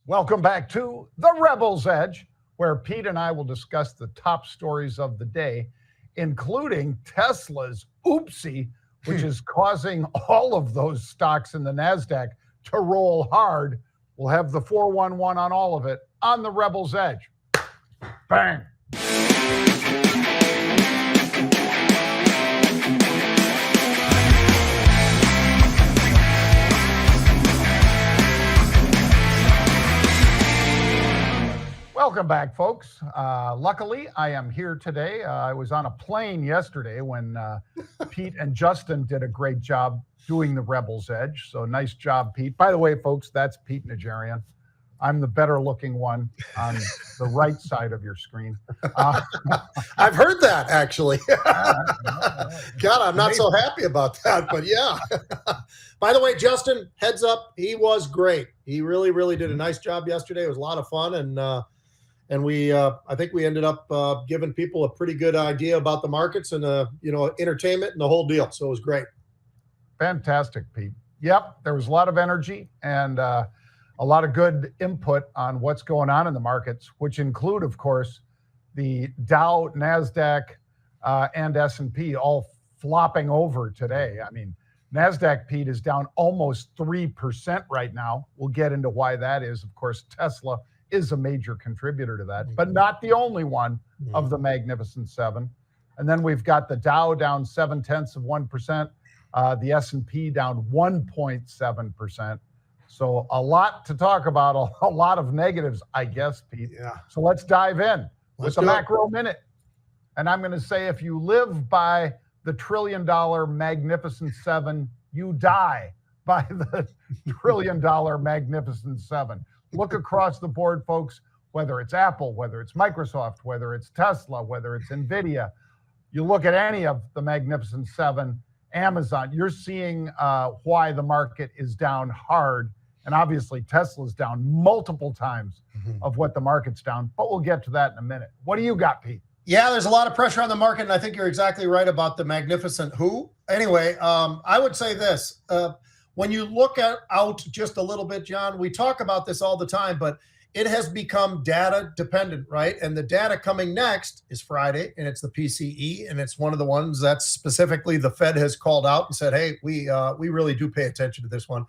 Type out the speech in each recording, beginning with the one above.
Welcome back to The Rebel's Edge, where Pete and I will discuss the top stories of the day, including Tesla's oopsie, which is causing all of those stocks in the NASDAQ to roll hard. We'll have the 411 on all of it on The Rebel's Edge. Bang. Welcome back, folks. Luckily, I am here today. I was on a plane yesterday when Pete and Justin did a great job doing the Rebel's Edge. So nice job, Pete. By the way, folks, that's Pete Najarian. I'm the better looking one on the right side of your screen. I've heard that, actually. God, I'm not so happy about that, but yeah. By the way, Justin, heads up, he was great. He really, really did a nice job yesterday. It was a lot of fun, and we, I think we ended up giving people a pretty good idea about the markets and, entertainment and the whole deal. So it was great. Fantastic, Pete. Yep, there was a lot of energy and a lot of good input on what's going on in the markets, which include, of course, the Dow, NASDAQ, and S&P all flopping over today. I mean, NASDAQ, Pete, is down almost 3% right now. We'll get into why that is. Of course, Tesla is a major contributor to that, but not the only one of the Magnificent Seven. And then we've got the Dow down 0.7%, the S&P down 1.7%. So a lot to talk about, a lot of negatives, I guess, Pete. Yeah. So let's dive in with the macro minute. And I'm going to say, if you live by the $1 trillion Magnificent Seven, you die by the $1 trillion Magnificent Seven. Look across the board, folks, whether it's Apple, whether it's Microsoft, whether it's Tesla, whether it's NVIDIA. You look at any of the Magnificent Seven, Amazon, you're seeing why the market is down hard. And obviously, Tesla's down multiple times of what the market's down. But we'll get to that in a minute. What do you got, Pete? Yeah, there's a lot of pressure on the market, and I think you're exactly right about the Magnificent Who. Anyway, I would say this. When you look out just a little bit, John, we talk about this all the time, but it has become data dependent, right? And the data coming next is Friday, and it's the PCE, and it's one of the ones that specifically the Fed has called out and said, hey, we really do pay attention to this one.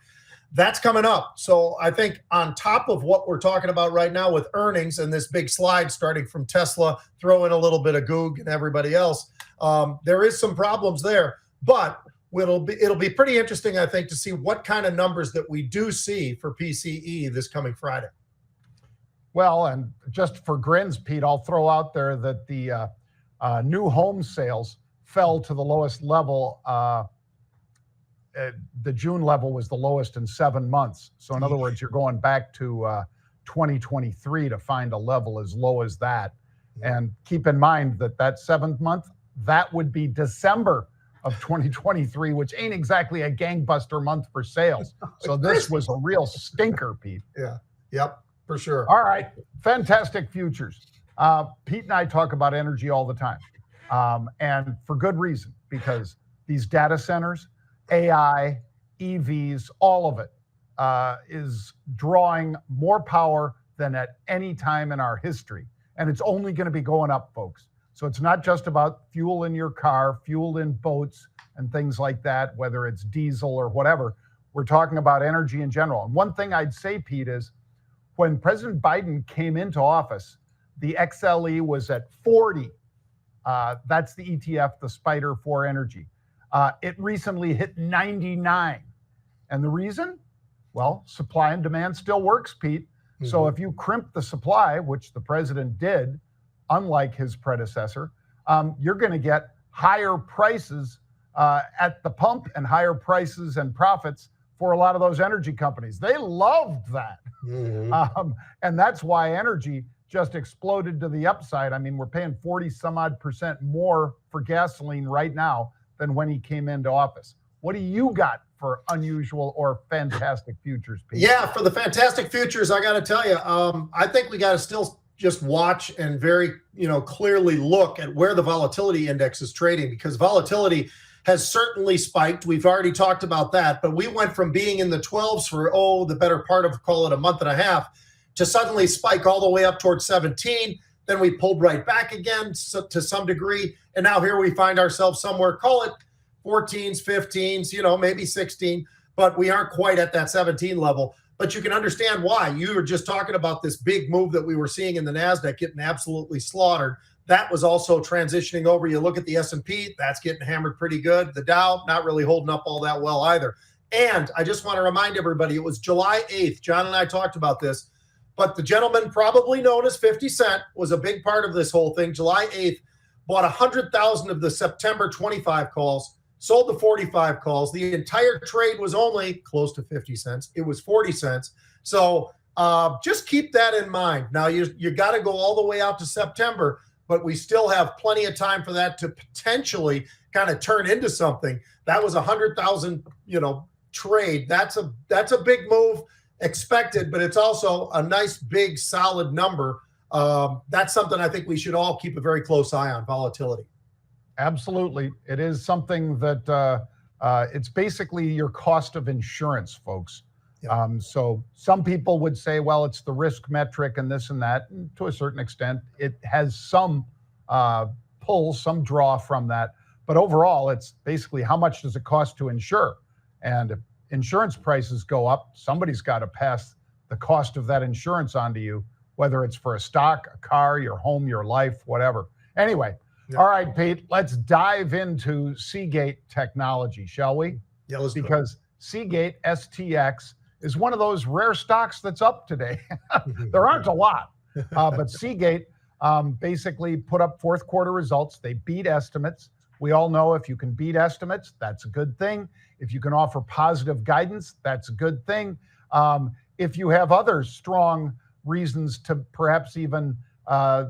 That's coming up. So I think on top of what we're talking about right now with earnings and this big slide starting from Tesla, throw in a little bit of Goog and everybody else, there is some problems there. But it'll be pretty interesting, I think, to see what kind of numbers that we do see for PCE this coming Friday. Well, and just for grins, Pete, I'll throw out there that the new home sales fell to the lowest level. The June level was the lowest in 7 months. So in other words, you're going back to 2023 to find a level as low as that. And keep in mind that 7th month, that would be December of 2023, which ain't exactly a gangbuster month for sales. So this was a real stinker, Pete. Yeah. Yep. For sure. All right. Fantastic futures. Pete and I talk about energy all the time. And for good reason, because these data centers, AI, EVs, all of it is drawing more power than at any time in our history. And it's only going to be going up, folks. So it's not just about fuel in your car, fuel in boats and things like that, whether it's diesel or whatever. We're talking about energy in general. And one thing I'd say, Pete, is when President Biden came into office, the XLE was at 40. That's the ETF, the Spider for Energy. It recently hit 99. And the reason? Well, supply and demand still works, Pete. So if you crimp the supply, which the president did, unlike his predecessor, you're going to get higher prices at the pump and higher prices and profits for a lot of those energy companies. They loved that. And that's why energy just exploded to the upside. I mean, we're paying 40 some odd % more for gasoline right now than when he came into office. What do you got for unusual or fantastic futures, Pete? Yeah, for the fantastic futures, I got to tell you, I think we got to still just watch and very, clearly look at where the volatility index is trading, because volatility has certainly spiked. We've already talked about that, but we went from being in the 12s for, the better part of, call it a month and a half, to suddenly spike all the way up towards 17. Then we pulled right back again to some degree. And now here we find ourselves somewhere, call it 14s, 15s, maybe 16, but we aren't quite at that 17 level. But you can understand why. You were just talking about this big move that we were seeing in the NASDAQ getting absolutely slaughtered. That was also transitioning over. You look at the S&P, that's getting hammered pretty good. The Dow, not really holding up all that well either. And I just want to remind everybody, it was July 8th. John and I talked about this. But the gentleman probably known as 50 Cent was a big part of this whole thing. July 8th, bought 100,000 of the September 25 calls, sold the 45 calls. The entire trade was only close to 50 cents. It was 40 cents. So just keep that in mind. Now, you got to go all the way out to September, but we still have plenty of time for that to potentially kind of turn into something. That was 100,000, trade. That's a big move. Expected, but it's also a nice, big, solid number. That's something I think we should all keep a very close eye on, volatility. Absolutely. It is something that it's basically your cost of insurance, folks. Yeah. So some people would say, well, it's the risk metric and this and that. And to a certain extent, it has some pull, some draw from that. But overall, it's basically how much does it cost to insure? And if insurance prices go up, somebody's got to pass the cost of that insurance on to you, whether it's for a stock, a car, your home, your life, whatever. Anyway, All right, Pete, let's dive into Seagate technology, shall we? Yeah, let's Because Seagate STX is one of those rare stocks that's up today. There aren't a lot, but Seagate basically put up fourth quarter results. They beat estimates. We all know if you can beat estimates, that's a good thing. If you can offer positive guidance, that's a good thing. If you have other strong reasons to perhaps even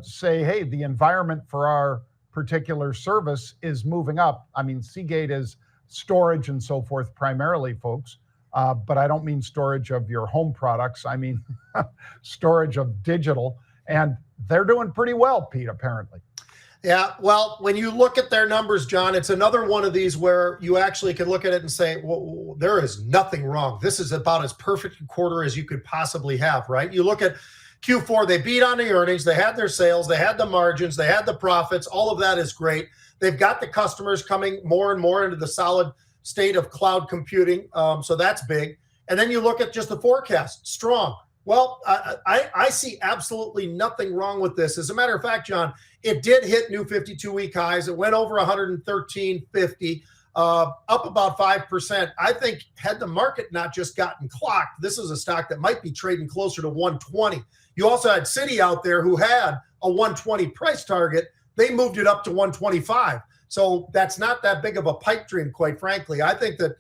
say, hey, the environment for our particular service is moving up. I mean, Seagate is storage and so forth primarily, folks. But I don't mean storage of your home products. I mean storage of digital. And they're doing pretty well, Pete, apparently. Yeah, well, when you look at their numbers, John, it's another one of these where you actually can look at it and say, well, there is nothing wrong. This is about as perfect a quarter as you could possibly have, right? You look at Q4, they beat on the earnings, they had their sales, they had the margins, they had the profits. All of that is great. They've got the customers coming more and more into the solid state of cloud computing. So that's big. And then you look at just the forecast, strong. Well, I see absolutely nothing wrong with this. As a matter of fact, John, it did hit new 52-week highs. It went over 113.50, up about 5%. I think had the market not just gotten clocked, this is a stock that might be trading closer to 120. You also had Citi out there who had a 120 price target. They moved it up to 125. So that's not that big of a pipe dream, quite frankly. I think that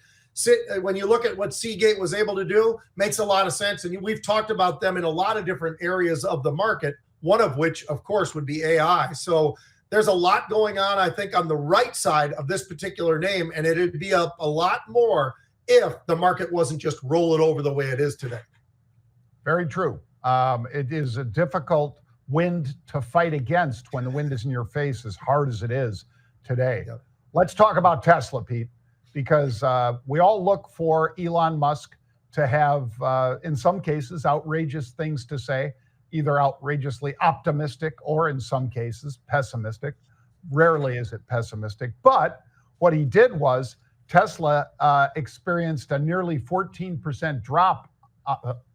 when you look at what Seagate was able to do, makes a lot of sense. And we've talked about them in a lot of different areas of the market, one of which, of course, would be AI. So there's a lot going on, I think, on the right side of this particular name, and it'd be up a lot more if the market wasn't just rolling over the way it is today. Very true. It is a difficult wind to fight against when the wind is in your face as hard as it is today. Yep. Let's talk about Tesla, Pete, because we all look for Elon Musk to have, in some cases, outrageous things to say, either outrageously optimistic or in some cases pessimistic. Rarely is it pessimistic. But what he did was Tesla experienced a nearly 14% drop.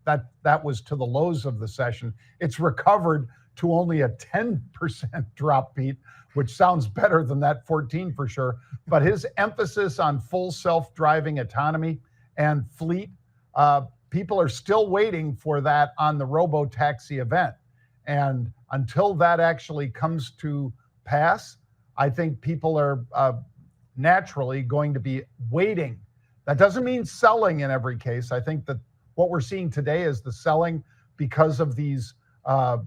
That was to the lows of the session. It's recovered to only a 10% drop, Pete, which sounds better than that 14 for sure. But his emphasis on full self-driving autonomy and fleet, people are still waiting for that on the Robo-Taxi event. And until that actually comes to pass, I think people are naturally going to be waiting. That doesn't mean selling in every case. I think that what we're seeing today is the selling because of these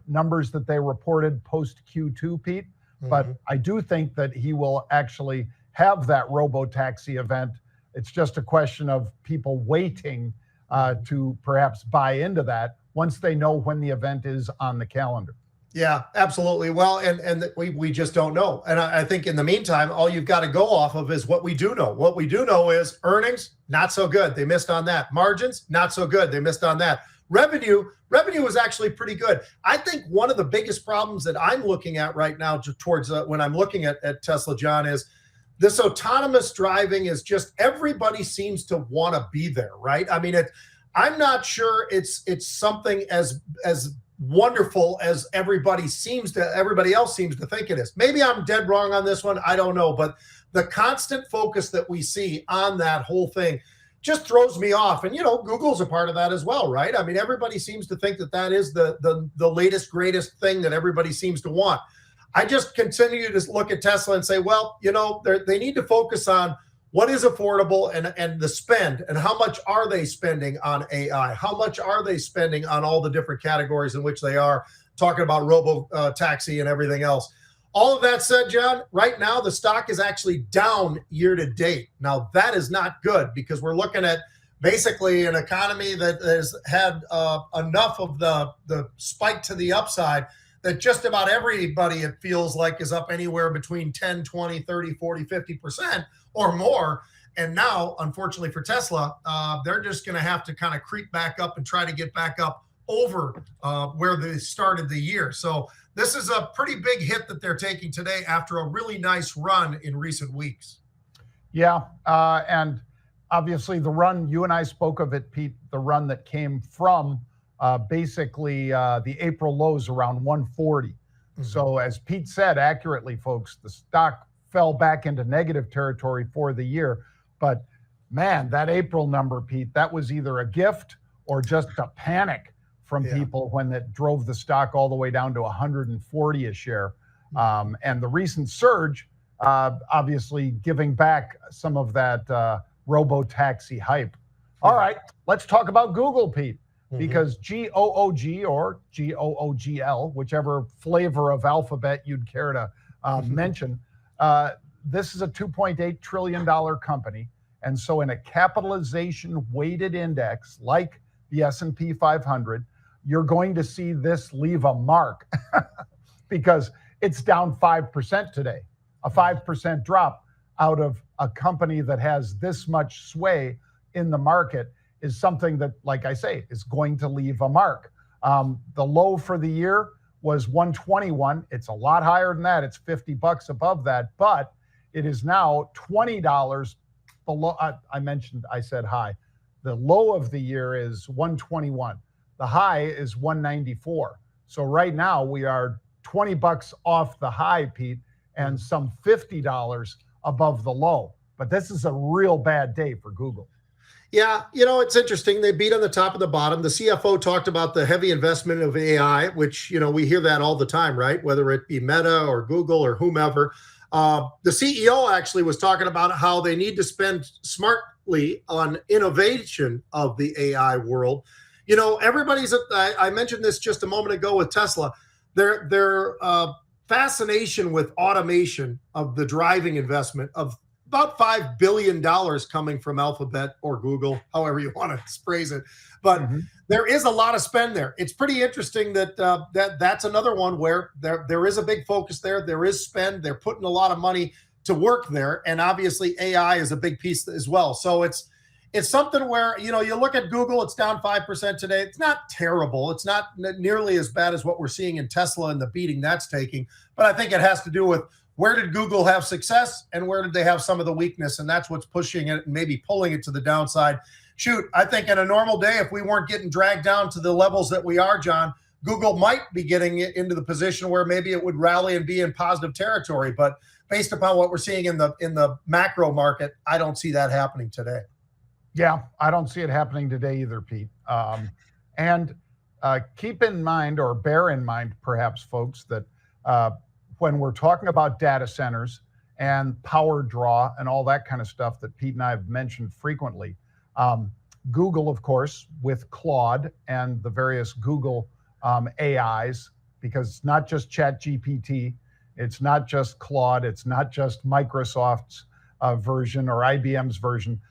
numbers that they reported post Q2, Pete. But I do think that he will actually have that Robo-Taxi event. It's just a question of people waiting to perhaps buy into that once they know when the event is on the calendar. Yeah, absolutely. Well, and we just don't know. And I think in the meantime, all you've got to go off of is what we do know. What we do know is earnings, not so good. They missed on that. Margins, not so good. They missed on that. revenue was actually pretty good. I think one of the biggest problems that I'm looking at right now towards when I'm looking at Tesla, John, is this autonomous driving is just everybody seems to want to be there, right? I mean, I'm not sure it's something as wonderful as everybody else seems to think it is. Maybe I'm dead wrong on this one. I don't know, but the constant focus that we see on that whole thing just throws me off. And, Google's a part of that as well, right? I mean, everybody seems to think that is the latest, greatest thing that everybody seems to want. I just continue to look at Tesla and say, well, they need to focus on what is affordable and the spend, and how much are they spending on AI? How much are they spending on all the different categories in which they are talking about Robo-Taxi and everything else? All of that said, John, right now the stock is actually down year to date. Now, that is not good, because we're looking at basically an economy that has had enough of the spike to the upside that just about everybody, it feels like, is up anywhere between 10, 20, 30, 40, 50% or more. And now, unfortunately for Tesla, they're just going to have to kind of creep back up and try to get back up over where they started the year. So this is a pretty big hit that they're taking today after a really nice run in recent weeks. Yeah. And obviously the run, you and I spoke of it, Pete, the run that came from basically the April lows around 140. Mm-hmm. So as Pete said accurately, folks, the stock fell back into negative territory for the year. But man, that April number, Pete, that was either a gift or just a panic from people when it drove the stock all the way down to 140 a share. And the recent surge, obviously giving back some of that robo-taxi hype. All right, let's talk about Google, Pete, because GOOG or GOOGL, whichever flavor of alphabet you'd care to mention, this is a $2.8 trillion company. And so in a capitalization weighted index like the S&P 500, you're going to see this leave a mark because it's down 5% today. A 5% drop out of a company that has this much sway in the market is something that, like I say, is going to leave a mark. The low for the year was 121. It's a lot higher than that. It's $50 above that, but it is now $20 below. I said high. The low of the year is 121. The high is 194. So right now we are $20 off the high, Pete, and some $50 above the low. But this is a real bad day for Google. Yeah, it's interesting. They beat on the top and the bottom. The CFO talked about the heavy investment of AI, which, we hear that all the time, right? Whether it be Meta or Google or whomever. The CEO actually was talking about how they need to spend smartly on innovation of the AI world. Everybody's, I mentioned this just a moment ago with Tesla, their fascination with automation of the driving investment of about $5 billion coming from Alphabet or Google, however you want to phrase it. But there is a lot of spend there. It's pretty interesting that that's another one where there is a big focus there. There is spend. They're putting a lot of money to work there. And obviously AI is a big piece as well. So it's something where, you look at Google, it's down 5% today. It's not terrible. It's not nearly as bad as what we're seeing in Tesla and the beating that's taking. But I think it has to do with where did Google have success and where did they have some of the weakness? And that's what's pushing it and maybe pulling it to the downside. Shoot, I think in a normal day, if we weren't getting dragged down to the levels that we are, John, Google might be getting it into the position where maybe it would rally and be in positive territory. But based upon what we're seeing in the macro market, I don't see that happening today. Yeah, I don't see it happening today either, Pete. And keep in mind, or bear in mind, perhaps, folks, that when we're talking about data centers and power draw and all that kind of stuff that Pete and I have mentioned frequently, Google, of course, with Claude and the various Google AIs, because it's not just ChatGPT, it's not just Claude, it's not just Microsoft's version or IBM's version.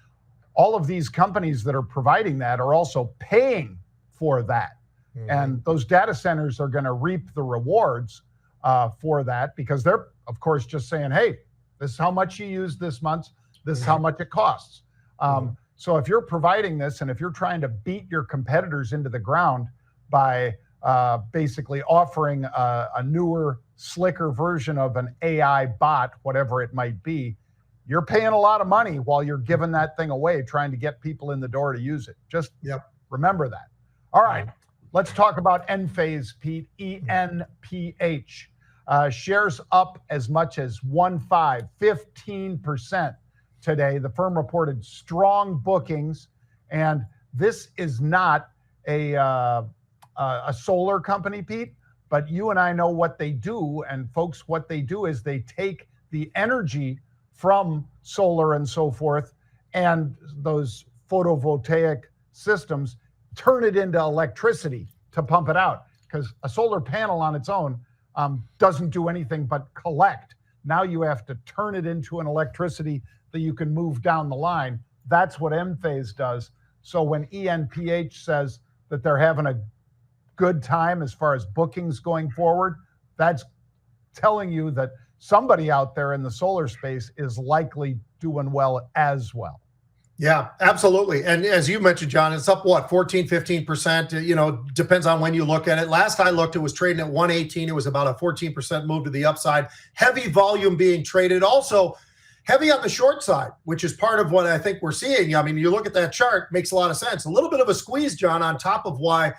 All of these companies that are providing that are also paying for that. And those data centers are going to reap the rewards for that, because they're, of course, just saying, hey, this is how much you use this month. This is how much it costs. So if you're providing this and if you're trying to beat your competitors into the ground by basically offering a newer, slicker version of an AI bot, whatever it might be, you're paying a lot of money while you're giving that thing away, trying to get people in the door to use it. Just remember that. All right, let's talk about Enphase, Pete, ENPH. Shares up as much as 15% today. The firm reported strong bookings, and this is not a solar company, Pete, but you and I know what they do, and folks, what they do is they take the energy from solar and so forth, and those photovoltaic systems turn it into electricity to pump it out, because a solar panel on its own doesn't do anything but collect. Now you have to turn it into an electricity that you can move down the line. That's what Enphase does. So when ENPH says that they're having a good time as far as bookings going forward, that's telling you that somebody out there in the solar space is likely doing well as well. Yeah, absolutely. And as you mentioned, John, it's up, 14, 15%, depends on when you look at it. Last I looked, it was trading at 118. It was about a 14% move to the upside. Heavy volume being traded. Also heavy on the short side, which is part of what I think we're seeing. I mean, you look at that chart, makes a lot of sense. A little bit of a squeeze, John, on top of why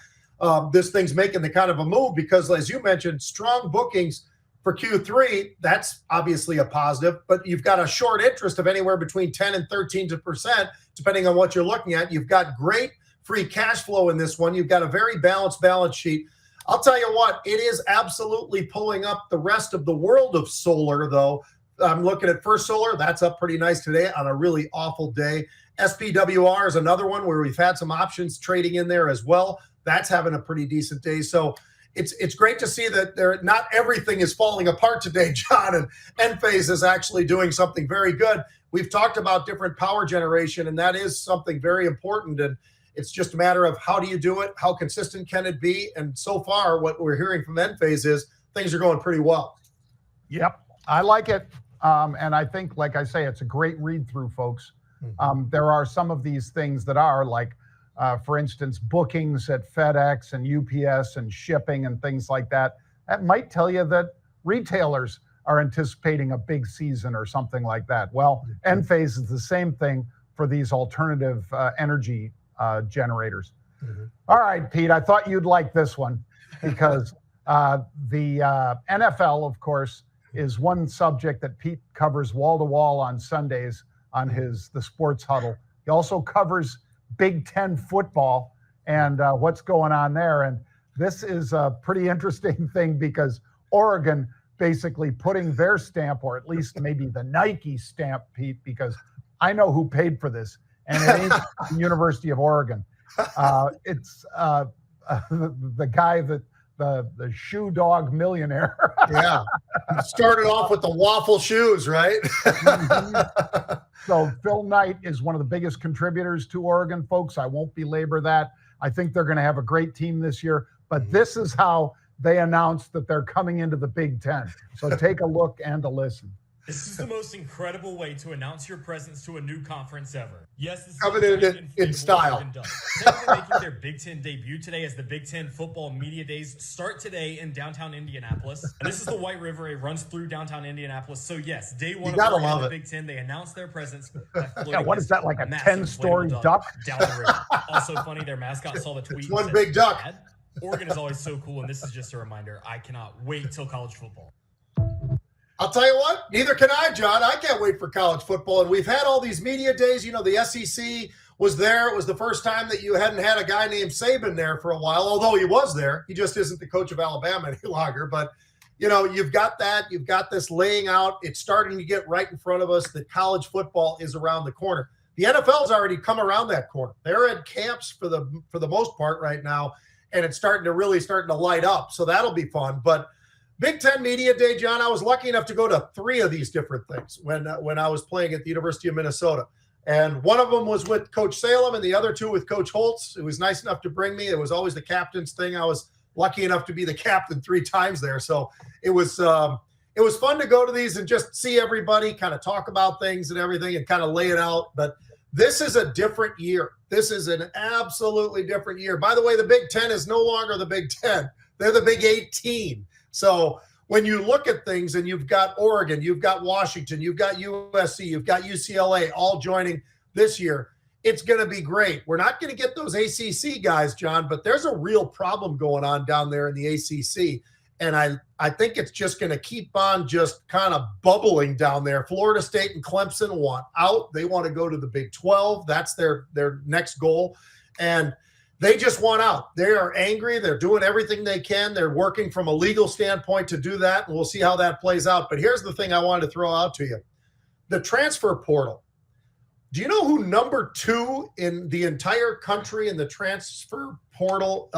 this thing's making the kind of a move, because as you mentioned, strong bookings for Q3, that's obviously a positive, but you've got a short interest of anywhere between 10 and 13%, depending on what you're looking at. You've got great free cash flow in this one. You've got a very balanced balance sheet. I'll tell you what, it is absolutely pulling up the rest of the world of solar, though. I'm looking at First Solar. That's up pretty nice today on a really awful day. SPWR is another one where we've had some options trading in there as well. That's having a pretty decent day. So it's great to see that not everything is falling apart today, John, and Enphase is actually doing something very good. We've talked about different power generation, and that is something very important, and it's just a matter of how do you do it, how consistent can it be, and so far what we're hearing from Enphase is things are going pretty well. Yep, I like it, and I think, like I say, it's a great read-through, folks. There are some of these things that are like, for instance, bookings at FedEx and UPS and shipping and things like that. That might tell you that retailers are anticipating a big season or something like that. Well, Enphase is the same thing for these alternative energy generators. All right, Pete, I thought you'd like this one because the NFL, of course, is one subject that Pete covers wall to wall on Sundays on the Sports Huddle. He also covers Big Ten football and what's going on there. And this is a pretty interesting thing because Oregon basically putting their stamp, or at least maybe the Nike stamp, Pete, because I know who paid for this, and it ain't the University of Oregon. It's the guy that the shoe dog millionaire. Yeah. Started off with the waffle shoes, right? So Phil Knight is one of the biggest contributors to Oregon, folks. I won't belabor that. I think they're going to have a great team this year, but this is how they announced that they're coming into the Big Ten. So take a look and a listen. This is the most incredible way to announce your presence to a new conference ever. Yes, this is coming in style. Technically making their Big Ten debut today as the Big Ten Football Media Days start today in downtown Indianapolis. And this is the White River. It runs through downtown Indianapolis. So yes, day one of the Big Ten, they announced their presence. Yeah, what is that, like a 10-story duck? Down the river. Also funny, their mascot saw the tweet. It's one big duck. Oregon is always so cool, and this is just a reminder. I cannot wait till college football. I'll tell you what, neither can I, John. I can't wait for college football. And we've had all these media days. You know, the SEC was there. It was the first time that you hadn't had a guy named Saban there for a while, although he was there. He just isn't the coach of Alabama any longer. But, you know, you've got that. You've got this laying out. It's starting to get right in front of us that college football is around the corner. The NFL's already come around that corner. They're at camps for the most part right now, and it's starting to light up. So that'll be fun. But Big Ten Media Day, John, I was lucky enough to go to 3 of these different things when I was playing at the University of Minnesota. And one of them was with Coach Salem and the other 2 with Coach Holtz. It was nice enough to bring me. It was always the captain's thing. I was lucky enough to be the captain 3 times there. So it was fun to go to these and just see everybody kind of talk about things and everything and kind of lay it out. But This is a different year. This is an absolutely different year. By the way, the Big Ten is no longer the Big Ten. They're the Big 18. So when you look at things and you've got Oregon, you've got Washington, you've got USC, you've got UCLA all joining this year, it's going to be great. We're not going to get those ACC guys, John, but there's a real problem going on down there in the ACC. And I think it's just going to keep on just kind of bubbling down there. Florida State and Clemson want out. They want to go to the Big 12. That's their next goal. And they just want out. They are angry. They're doing everything they can. They're working from a legal standpoint to do that, and we'll see how that plays out. But here's the thing I wanted to throw out to you. The transfer portal. Do you know who number 2 in the entire country in the transfer portal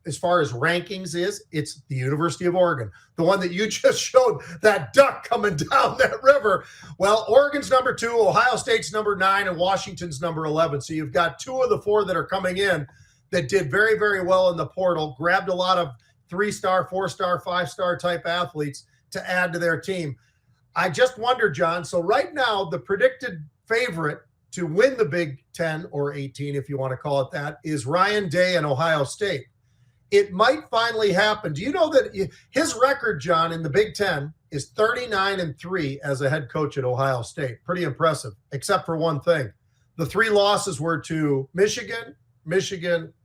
as far as rankings is? It's the University of Oregon, the one that you just showed, that duck coming down that river. Well, Oregon's number 2, Ohio State's number 9, and Washington's number 11. So you've got 2 of the 4 that are coming in that did very, very well in the portal, grabbed a lot of 3-star, 4-star, 5-star type athletes to add to their team. I just wonder, John, so right now the predicted favorite to win the Big 10 or 18, if you want to call it that, is Ryan Day and Ohio State. It might finally happen. Do you know that his record, John, in the Big 10 is 39-3 as a head coach at Ohio State? Pretty impressive, except for one thing. The 3 losses were to Michigan,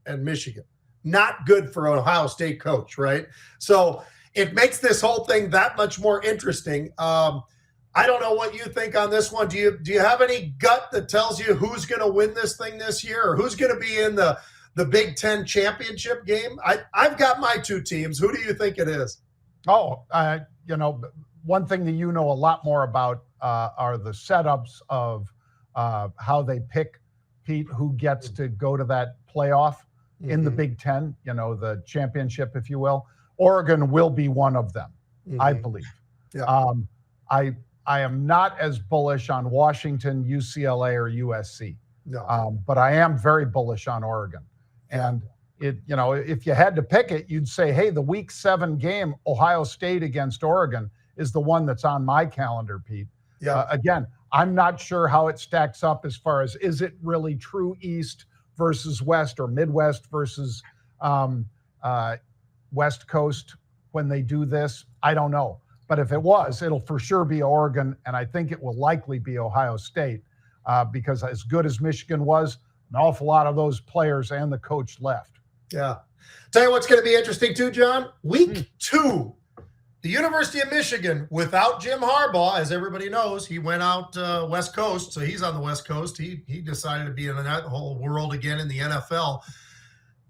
and Michigan. Not good for an Ohio State coach, right? So it makes this whole thing that much more interesting. I don't know what you think on this one. Do you have any gut that tells you who's going to win this thing this year, or who's going to be in the Big Ten championship game? I've got my 2 teams. Who do you think it is? Oh, one thing that you know a lot more about are the setups of how they pick, Pete, who gets to go to that playoff in the Big Ten, the championship, if you will. Oregon will be one of them, I believe. Yeah. I am not as bullish on Washington, UCLA, or USC. No. But I am very bullish on Oregon. And if you had to pick it, you'd say, hey, the Week 7 game, Ohio State against Oregon, is the one that's on my calendar, Pete. Yeah. Again, I'm not sure how it stacks up as far as, is it really true East versus West, or Midwest versus West Coast when they do this? I don't know. But if it was, it'll for sure be Oregon, and I think it will likely be Ohio State because as good as Michigan was, an awful lot of those players and the coach left. Yeah. Tell you what's going to be interesting too, John. Week 2, the University of Michigan, without Jim Harbaugh, as everybody knows, he went out West Coast, so he's on the West Coast. He decided to be in that whole world again in the NFL.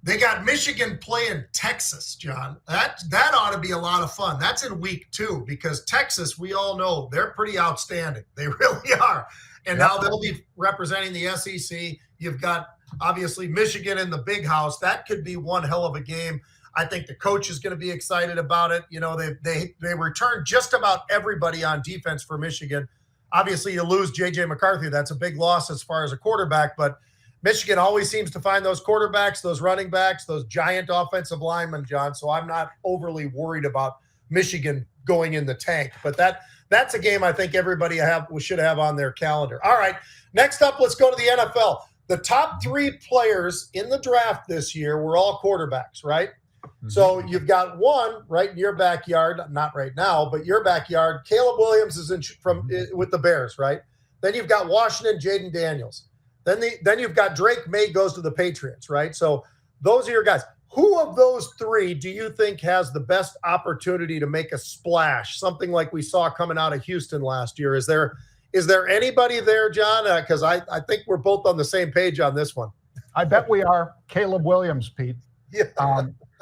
They got Michigan playing Texas, John. That ought to be a lot of fun. That's in week 2 because Texas, we all know, they're pretty outstanding. They really are. And now they'll be representing the SEC. You've got, obviously, Michigan in the big house. That could be one hell of a game. I think the coach is going to be excited about it. They returned just about everybody on defense for Michigan. Obviously, you lose J.J. McCarthy. That's a big loss as far as a quarterback, but Michigan always seems to find those quarterbacks, those running backs, those giant offensive linemen, John. So I'm not overly worried about Michigan going in the tank. But that's a game I think everybody should have on their calendar. All right, next up, let's go to the NFL. The top 3 players in the draft this year were all quarterbacks, right? Mm-hmm. So you've got one right in your backyard, not right now, but your backyard. Caleb Williams is with the Bears, right? Then you've got Washington, Jaden Daniels. Then you've got Drake May goes to the Patriots, right? So those are your guys. Who of those 3 do you think has the best opportunity to make a splash? Something like we saw coming out of Houston last year. Is there anybody there, John? Because I think we're both on the same page on this one. I bet we are. Caleb Williams, Pete. Yeah.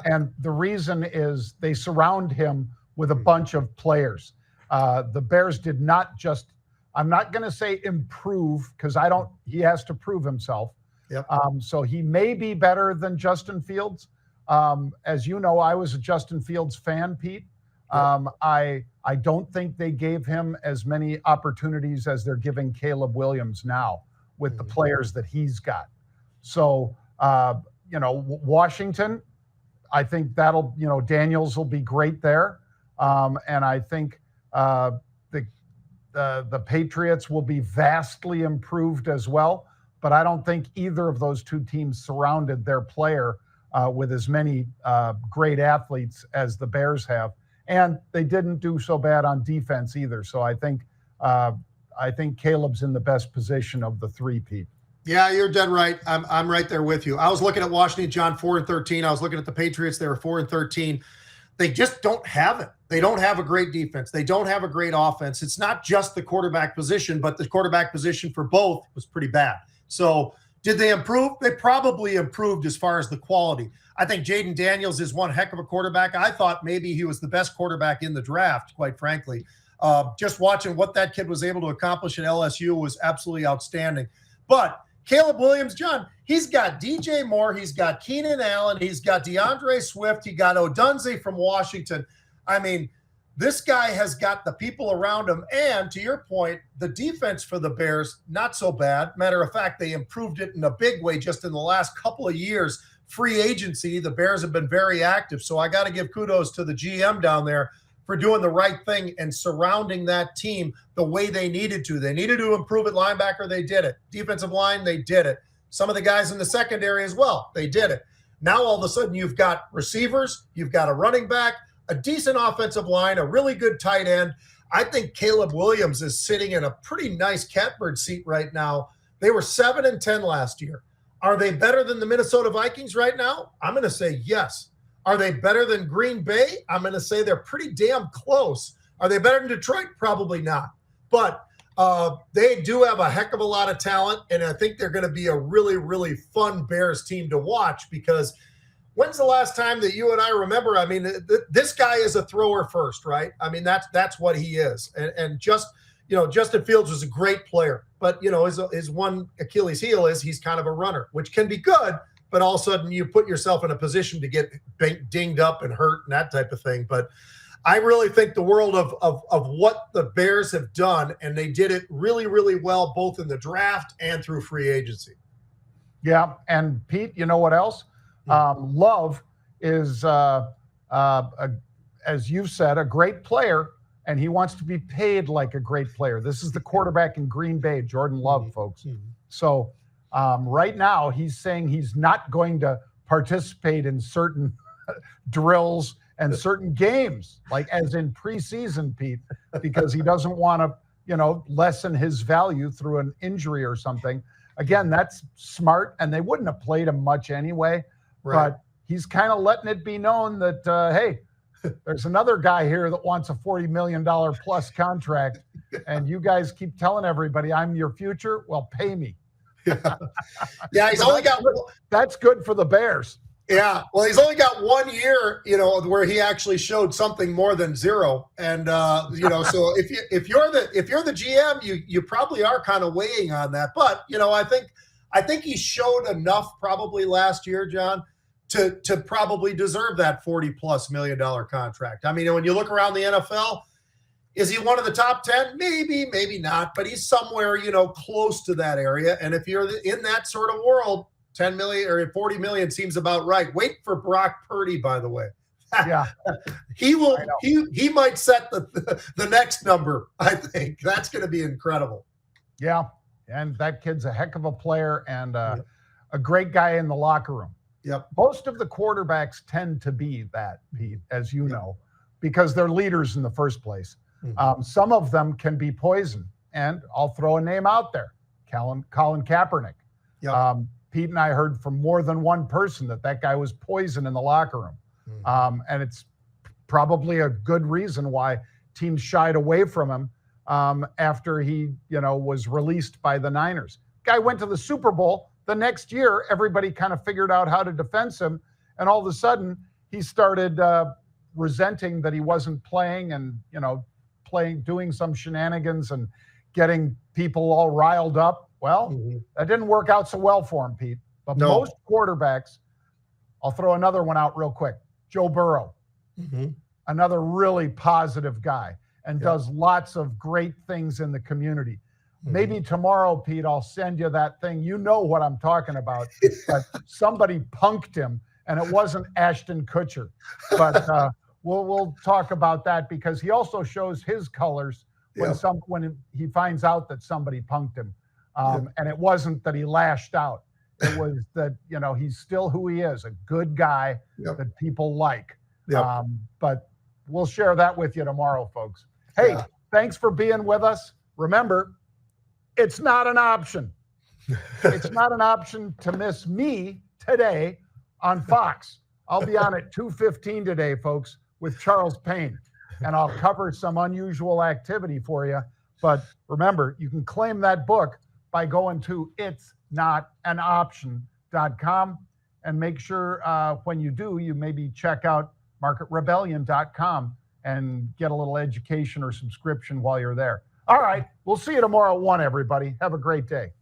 And the reason is they surround him with a bunch of players. The Bears did not just, I'm not going to say improve because he has to prove himself. Yep. So he may be better than Justin Fields. As you know, I was a Justin Fields fan, Pete. Yep. I don't think they gave him as many opportunities as they're giving Caleb Williams now with the players that he's got. So, Washington, I think Daniels will be great there. And I think the Patriots will be vastly improved as well. but I don't think either of those two teams surrounded their player with as many great athletes as the Bears have. And they didn't do so bad on defense either. So I think Caleb's in the best position of the three, Pete. Yeah, you're dead right. I'm right there with you. I was looking at Washington, John, 4-13. I was looking at the Patriots. They were 4-13. They just don't have it. They don't have a great defense. They don't have a great offense. It's not just the quarterback position, but the quarterback position for both was pretty bad. So did they improve? They probably improved as far as the quality. I think Jaden Daniels is one heck of a quarterback. I thought maybe he was the best quarterback in the draft, quite frankly. Just watching what that kid was able to accomplish at LSU was absolutely outstanding. But Caleb Williams, John, he's got DJ Moore, he's got Keenan Allen, he's got DeAndre Swift, he got Odunze from Washington. I mean, this guy has got the people around him. And to your point, the defense for the Bears, not so bad. Matter of fact, they improved it in a big way just in the last couple of years. Free agency, the Bears have been very active. So I got to give kudos to the GM down there for doing the right thing and surrounding that team the way they needed to. They needed to improve at linebacker. They did it. Defensive line, they did it. Some of the guys in the secondary as well, they did it. Now all of a sudden you've got receivers, you've got a running back, a decent offensive line, a really good tight end. I think Caleb Williams is sitting in a pretty nice catbird seat right now. They were 7-10 last year. Are they better than the Minnesota Vikings right now? I'm going to say yes. Are they better than Green Bay? I'm going to say they're pretty damn close. Are they better than Detroit? Probably not. But they do have a heck of a lot of talent, and I think they're going to be a really, really fun Bears team to watch because when's the last time that you and I remember? I mean, this guy is a thrower first, right? I mean, that's what he is. And just, Justin Fields was a great player, but, his one Achilles heel is he's kind of a runner, which can be good, but all of a sudden you put yourself in a position to get dinged up and hurt and that type of thing. But I really think the world of what the Bears have done, and they did it really, really well, both in the draft and through free agency. Yeah. And Pete, you know what else? Love is, as you've said, a great player, and he wants to be paid like a great player. This is the quarterback in Green Bay, Jordan Love, folks. So right now he's saying he's not going to participate in certain drills and certain games, like as in preseason, Pete, because he doesn't want to, lessen his value through an injury or something. Again, that's smart, and they wouldn't have played him much anyway. Right. But he's kind of letting it be known that, hey, there's another guy here that wants a $40 million plus contract, and you guys keep telling everybody I'm your future. Well, pay me. Yeah, he's only got. That's good for the Bears. Yeah, well, he's only got 1 year, where he actually showed something more than zero, and so if you're the GM, you probably are kind of weighing on that. But I think he showed enough probably last year, John, to probably deserve that $40+ million contract. I mean, when you look around the NFL, is he one of the top 10? Maybe, maybe not, but he's somewhere close to that area. And if you're in that sort of world, 10 million or 40 million seems about right. Wait for Brock Purdy, by the way. Yeah. He might set the next number, I think. That's going to be incredible. Yeah. And that kid's a heck of a player and a great guy in the locker room. Yep. Most of the quarterbacks tend to be that, Pete, as you know, because they're leaders in the first place. Mm-hmm. Some of them can be poison. And I'll throw a name out there, Colin Kaepernick. Yep. Pete and I heard from more than one person that guy was poison in the locker room. Mm-hmm. And it's probably a good reason why teams shied away from him after he, was released by the Niners. Guy went to the Super Bowl. The next year, everybody kind of figured out how to defense him. And all of a sudden, he started resenting that he wasn't playing and, doing some shenanigans and getting people all riled up. Well, that didn't work out so well for him, Pete. But most quarterbacks, I'll throw another one out real quick. Joe Burrow, another really positive guy and does lots of great things in the community. Maybe tomorrow, Pete, I'll send you that thing. You know what I'm talking about. But somebody punked him, and it wasn't Ashton Kutcher. But we'll talk about that because he also shows his colors when he finds out that somebody punked him. And it wasn't that he lashed out. It was that, he's still who he is, a good guy that people like. But we'll share that with you tomorrow, folks. Hey, thanks for being with us. Remember, it's not an option. It's not an option to miss me today on Fox. I'll be on at 2:15 today, folks, with Charles Payne, and I'll cover some unusual activity for you. But remember, you can claim that book by going to itsnotanoption.com, and make sure when you do, you maybe check out marketrebellion.com and get a little education or subscription while you're there. All right, we'll see you tomorrow at 1, everybody. Have a great day.